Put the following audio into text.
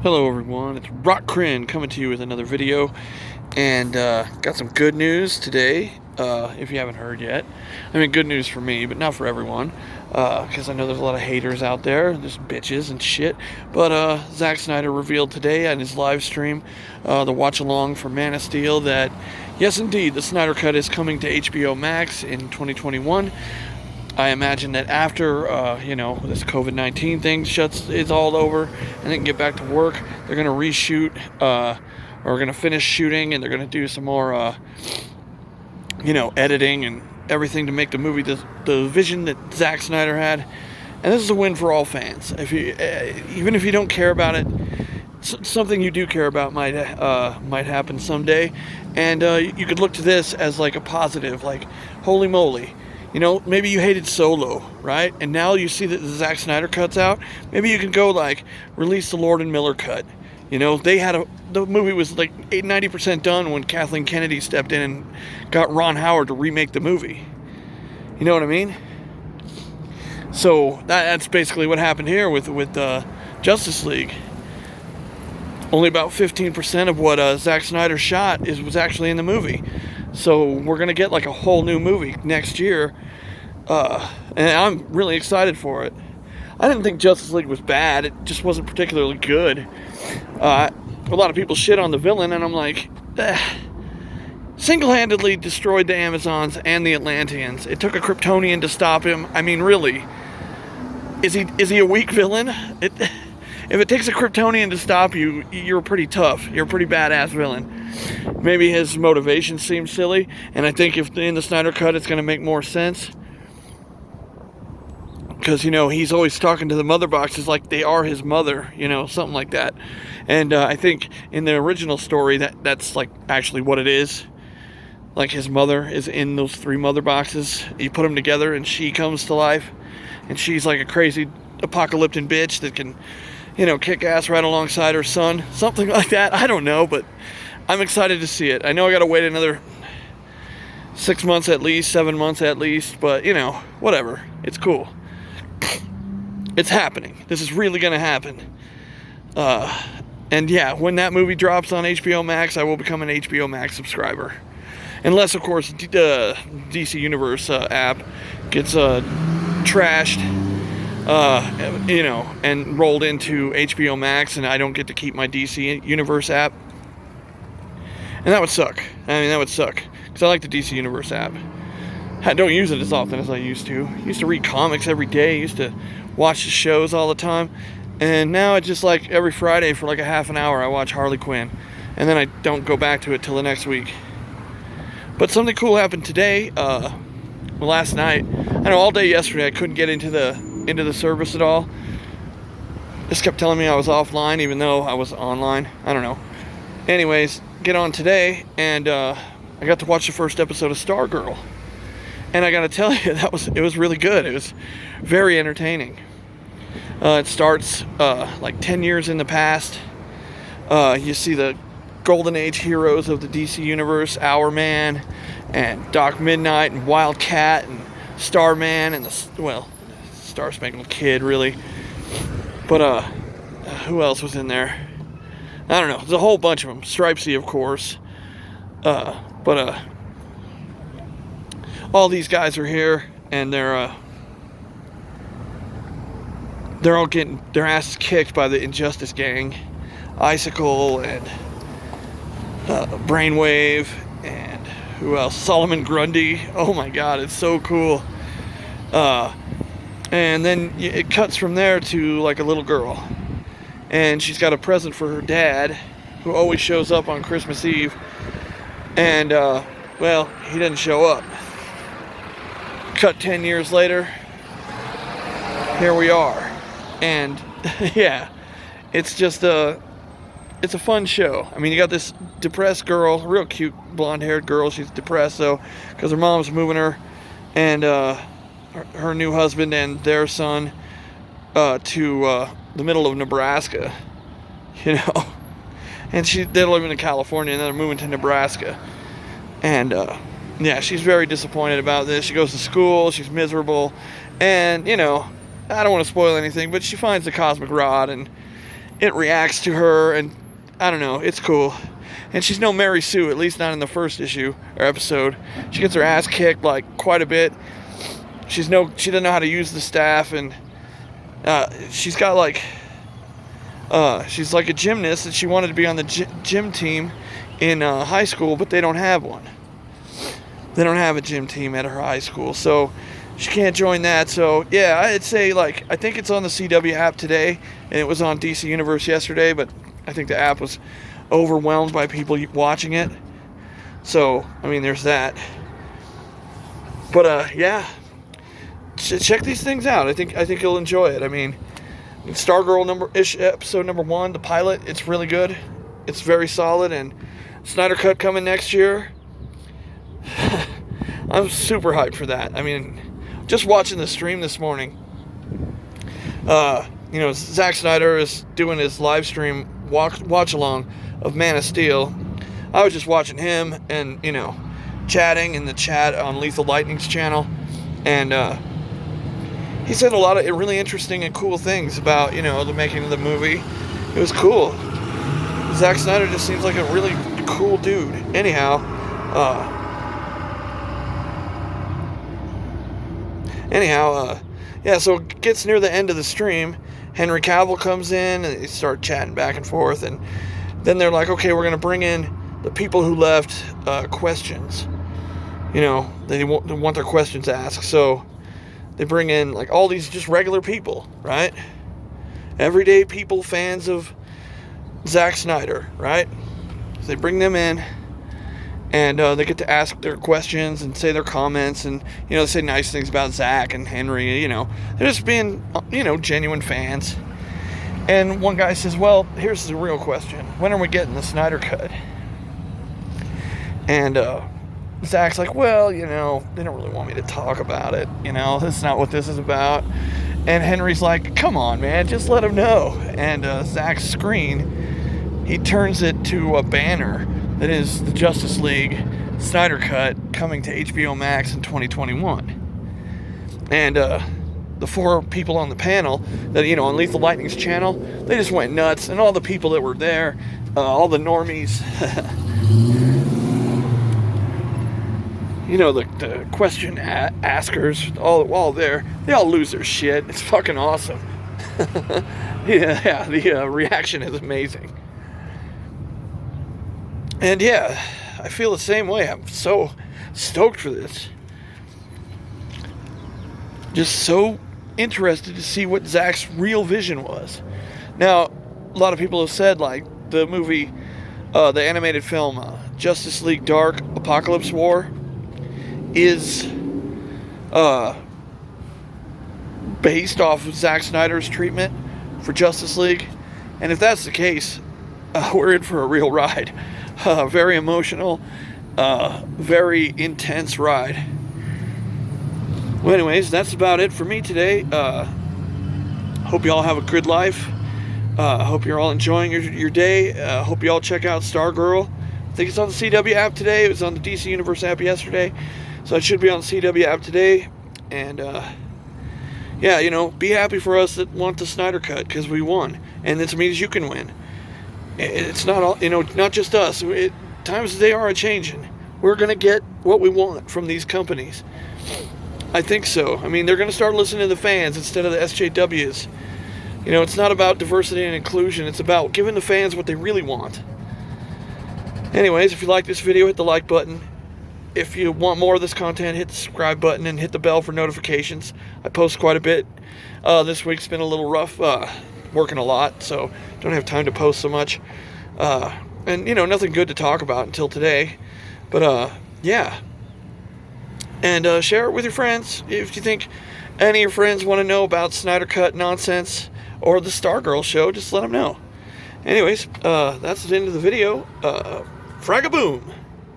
Hello everyone, it's Rock Crin coming to you with another video, and got some good news today, if you haven't heard yet. I mean, good news for me, but not for everyone, because I know there's a lot of haters out there, there's bitches and shit, but Zack Snyder revealed today on his live stream, the watch-along for Man of Steel, that yes indeed, the Snyder Cut is coming to HBO Max in 2021. I imagine that after, this COVID-19 thing is all over and they can get back to work, they're going to reshoot, or going to finish shooting, and they're going to do some more, editing and everything to make the movie the vision that Zack Snyder had. And this is a win for all fans. Even if you don't care about it, something you do care about might happen someday. And you could look to this as like a positive, like, holy moly. Maybe you hated Solo, right? And now you see that the Zack Snyder cut's out. Maybe you can go, release the Lord and Miller cut. The movie was 90% done when Kathleen Kennedy stepped in and got Ron Howard to remake the movie. You know what I mean? So that's basically what happened here with Justice League. Only about 15% of what Zack Snyder shot was actually in the movie. So we're going to get a whole new movie next year. And I'm really excited for it. I didn't think Justice League was bad. It just wasn't particularly good. A lot of people shit on the villain, and I'm like, single-handedly destroyed the Amazons and the Atlanteans. It took a Kryptonian to stop him. I mean, really, is he a weak villain? If it takes a Kryptonian to stop you, you're pretty tough. You're a pretty badass villain. Maybe his motivation seems silly, and I think if in the Snyder Cut it's going to make more sense. Because, he's always talking to the mother boxes like they are his mother, something like that. And I think in the original story that's actually what it is. Like his mother is in those 3 mother boxes. You put them together and she comes to life. And she's like a crazy apocalyptic bitch that can, kick ass right alongside her son. Something like that. I don't know, but I'm excited to see it. I know I gotta wait another 6 months at least, 7 months at least, but, whatever. It's cool. It's happening. This is really gonna happen. And yeah, when that movie drops on HBO Max, I will become an HBO Max subscriber. Unless, of course, the DC Universe app gets trashed, and rolled into HBO Max, and I don't get to keep my DC Universe app. And that would suck. Because I like the DC Universe app. I don't use it as often as I used to. I used to read comics every day. I used to watch the shows all the time. And now it's just every Friday for a half an hour I watch Harley Quinn. And then I don't go back to it till the next week. But something cool happened today. Last night. I know all day yesterday I couldn't get into the service at all. Just kept telling me I was offline even though I was online. I don't know. Anyways, get on today, and I got to watch the first episode of Stargirl. And I gotta tell you, it was really good. It was very entertaining. It starts 10 years in the past. You see the Golden Age heroes of the DC Universe, Hourman, and Doc Midnight, and Wildcat, and Starman, and Star Spangled Kid, really. But who else was in there? I don't know. There's a whole bunch of them. Stripesy, of course. All these guys are here, and they're all getting their asses kicked by the Injustice Gang. Icicle and Brainwave, and who else? Solomon Grundy. Oh my God, it's so cool. And then it cuts from there to a little girl, and she's got a present for her dad, who always shows up on Christmas Eve, and he didn't show up. Cut 10 years later, here we are, and yeah, it's just it's a fun show. I mean, you got this depressed girl, real cute blonde-haired girl. She's depressed though, because her mom's moving her and her new husband and their son to the middle of Nebraska, and they're living in California, and then they're moving to Nebraska, and yeah, she's very disappointed about this. She goes to school, she's miserable, and I don't want to spoil anything, but she finds the cosmic rod, and it reacts to her, and I don't know, it's cool. And she's no Mary Sue, at least not in the first issue or episode. She gets her ass kicked like quite a bit. She doesn't know how to use the staff, and she's got like she's like a gymnast, and she wanted to be on the gym team in high school, but they don't have one. They don't have a gym team at her high school, so she can't join that. So yeah, I'd say, like, I think it's on the CW app today, and it was on DC Universe yesterday, but I think the app was overwhelmed by people watching it. So I mean, there's that. But yeah, check these things out. I think you'll enjoy it. I mean, Stargirl episode number 1, the pilot, it's really good. It's very solid, and Snyder Cut coming next year. I'm super hyped for that. I mean, just watching the stream this morning, Zack Snyder is doing his live stream watch along of Man of Steel. I was just watching him and, chatting in the chat on Lethal Lightning's channel, and he said a lot of really interesting and cool things about, the making of the movie. It was cool. Zack Snyder just seems like a really cool dude. Anyhow, yeah, so it gets near the end of the stream. Henry Cavill comes in, and they start chatting back and forth, and then they're like, okay, we're going to bring in the people who left questions. They want their questions asked, so they bring in, like, all these just regular people, right? Everyday people, fans of Zack Snyder, right? So they bring them in, and they get to ask their questions and say their comments, and, they say nice things about Zack and Henry, they're just being, genuine fans. And one guy says, well, here's the real question. When are we getting the Snyder Cut? And Zack's like, well, they don't really want me to talk about it. That's not what this is about. And Henry's like, come on, man, just let him know. And Zack's screen, he turns it to a banner that is the Justice League Snyder Cut coming to HBO Max in 2021. And the 4 people on the panel that, on Lethal Lightning's channel, they just went nuts. And all the people that were there, all the normies, the question askers, all there, they all lose their shit. It's fucking awesome. Yeah, the reaction is amazing. And yeah, I feel the same way. I'm so stoked for this. Just so interested to see what Zack's real vision was. Now, a lot of people have said, like, the movie, the animated film, Justice League Dark Apocalypse War, is based off of Zack Snyder's treatment for Justice League. And if that's the case, we're in for a real ride. Very emotional, very intense ride. Well, anyways, that's about it for me today. Hope you all have a good life. Hope you're all enjoying your day. Hope you all check out Stargirl. I think it's on the CW app today. It was on the DC Universe app yesterday. So it should be on the CW app today. And, yeah, be happy for us that want the Snyder Cut, because we won. And this means you can win. It's not all, not just us. Times they are a-changing. We're going to get what we want from these companies. I think so. I mean, they're going to start listening to the fans instead of the SJWs. It's not about diversity and inclusion. It's about giving the fans what they really want. Anyways, if you like this video, hit the like button. If you want more of this content, hit the subscribe button and hit the bell for notifications. I post quite a bit. This week's been a little rough. Working a lot, so don't have time to post so much. And, nothing good to talk about until today. But, yeah. And share it with your friends. If you think any of your friends want to know about Snyder Cut nonsense or the Stargirl show, just let them know. Anyways, that's the end of the video. Frag-a-boom!